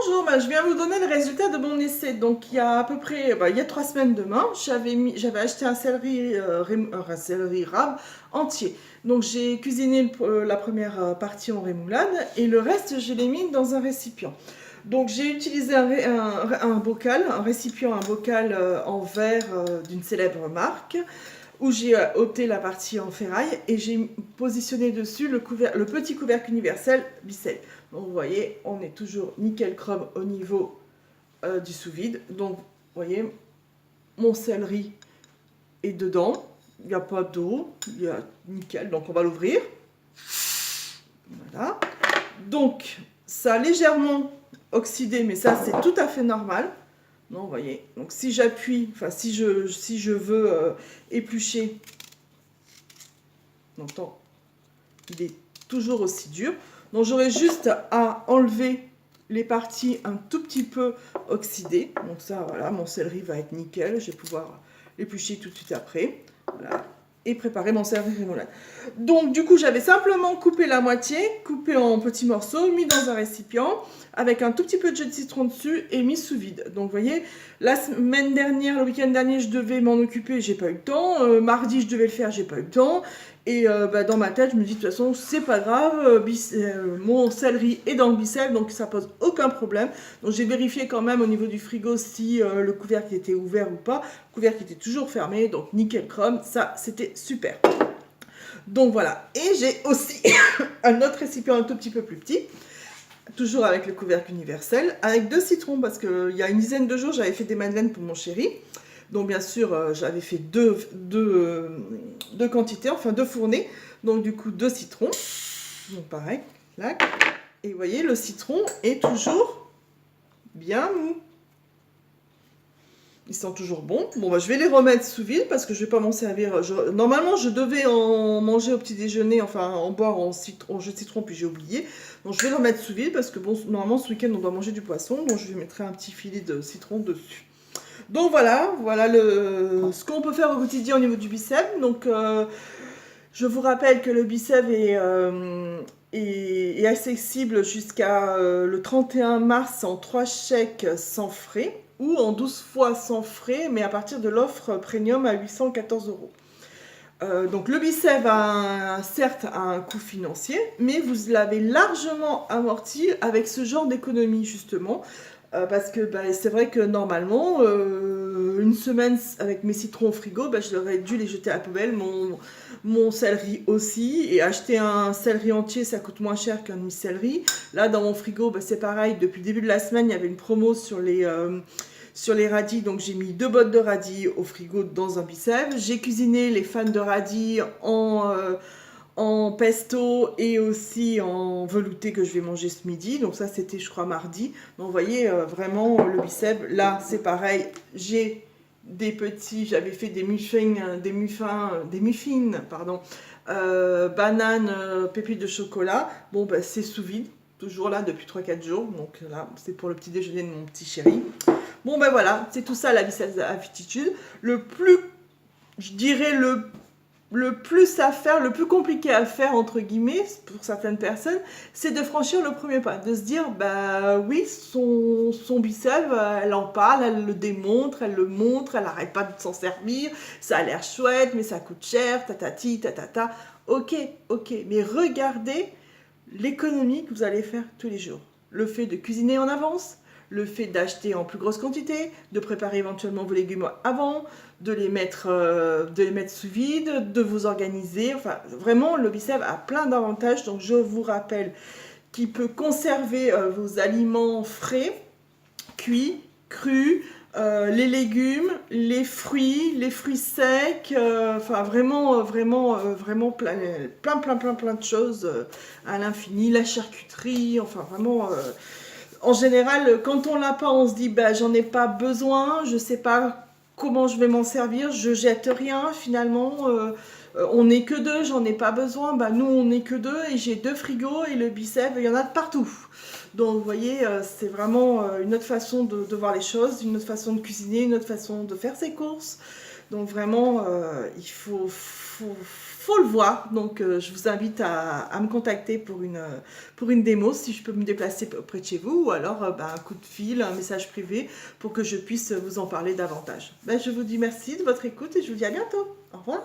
Bonjour, je viens vous donner le résultat de mon essai. Donc il y a à peu près, il y a 3 semaines demain, j'avais acheté un céleri, un céleri rave entier. Donc j'ai cuisiné la première partie en rémoulade et le reste je l'ai mis dans un récipient. Donc j'ai utilisé un bocal, un récipient, un bocal en verre d'une célèbre marque où j'ai ôté la partie en ferraille et j'ai positionné dessus le petit couvercle universel Bicel. Donc vous voyez, on est toujours nickel chrome au niveau du sous-vide. Donc vous voyez, mon céleri est dedans. Il n'y a pas d'eau, il y a nickel. Donc on va l'ouvrir. Voilà. Donc ça a légèrement oxydé, mais ça c'est tout à fait normal. Non, vous voyez. Donc si j'appuie, enfin si je veux éplucher, on entend, il est toujours aussi dur. Donc j'aurai juste à enlever les parties un tout petit peu oxydées. Donc ça, voilà, mon céleri va être nickel. Je vais pouvoir l'éplucher tout de suite après. Voilà. Et préparer mon céleri rémoulade. Donc du coup, j'avais simplement coupé la moitié, coupé en petits morceaux, mis dans un récipient, avec un tout petit peu de jus de citron dessus et mis sous vide. Donc vous voyez, la semaine dernière, le week-end dernier, je devais m'en occuper, j'ai pas eu le temps. Mardi, je devais le faire, j'ai pas eu le temps. Et dans ma tête, je me dis de toute façon, c'est pas grave, mon céleri est dans le bicelle, donc ça pose aucun problème. Donc j'ai vérifié quand même au niveau du frigo si le couvercle était ouvert ou pas. Le couvercle était toujours fermé, donc nickel chrome, ça c'était super. Donc voilà, et j'ai aussi un autre récipient un tout petit peu plus petit, toujours avec le couvercle universel, avec 2 citrons, parce qu'il y a une dizaine de jours, j'avais fait des madeleines pour mon chéri. Donc bien sûr, j'avais fait deux quantités, enfin 2 fournées. Donc du coup 2 citrons. Donc pareil, là. Et vous voyez, le citron est toujours bien mou. Ils sont toujours bons. Bon, je vais les remettre sous vide parce que je ne vais pas m'en servir. Normalement, je devais en manger au petit déjeuner, enfin en boire en jus de citron, puis j'ai oublié. Donc je vais les remettre sous vide parce que bon, normalement ce week-end on doit manger du poisson, donc je vais mettre un petit filet de citron dessus. Donc voilà ce qu'on peut faire au quotidien au niveau du bicep. Donc je vous rappelle que le bicep est accessible jusqu'à le 31 mars en 3 chèques sans frais ou en 12 fois sans frais, mais à partir de l'offre premium à 814 euros. Donc le bicep a certes un coût financier, mais vous l'avez largement amorti avec ce genre d'économie justement. Parce que c'est vrai que normalement, une semaine avec mes citrons au frigo, j'aurais dû les jeter à la poubelle, mon céleri aussi, et acheter un céleri entier, ça coûte moins cher qu'un demi-céleri. Là, dans mon frigo, c'est pareil, depuis le début de la semaine, il y avait une promo sur les radis, donc j'ai mis 2 bottes de radis au frigo dans un bicep. J'ai cuisiné les fans de radis en pesto et aussi en velouté que je vais manger ce midi. Donc ça, c'était, je crois, mardi. Donc vous voyez, vraiment, le bicep, là, c'est pareil. J'ai j'avais fait des muffins, pardon, bananes, pépites de chocolat. Bon, c'est sous vide, toujours là depuis 3-4 jours. Donc là, c'est pour le petit déjeuner de mon petit chéri. Bon, voilà, c'est tout ça la bicep aptitude. Je dirais le plus à faire, le plus compliqué à faire, entre guillemets, pour certaines personnes, c'est de franchir le premier pas, de se dire, oui, son bicep, elle en parle, elle le démontre, elle le montre, elle n'arrête pas de s'en servir, ça a l'air chouette, mais ça coûte cher, tatati, tatata. Ok, mais regardez l'économie que vous allez faire tous les jours. Le fait de cuisiner en avance, le fait d'acheter en plus grosse quantité, de préparer éventuellement vos légumes avant, de les mettre sous vide, de vous organiser. Enfin, vraiment, le bicep a plein d'avantages. Donc, je vous rappelle qu'il peut conserver vos aliments frais, cuits, crus, les légumes, les fruits secs, enfin vraiment plein de choses à l'infini, la charcuterie, enfin vraiment en général, quand on l'a pas, on se dit j'en ai pas besoin, je sais pas comment je vais m'en servir, je jette rien finalement. On n'est que 2, j'en ai pas besoin. Nous, on n'est que 2 et j'ai 2 frigos et le bicep, il y en a de partout. Donc, vous voyez, c'est vraiment une autre façon de voir les choses, une autre façon de cuisiner, une autre façon de faire ses courses. Donc, vraiment, il faut faut le voir. Donc je vous invite à me contacter pour une démo, si je peux me déplacer près de chez vous, ou alors un coup de fil, un message privé pour que je puisse vous en parler davantage. Ben, je vous dis merci de votre écoute et je vous dis à bientôt. Au revoir.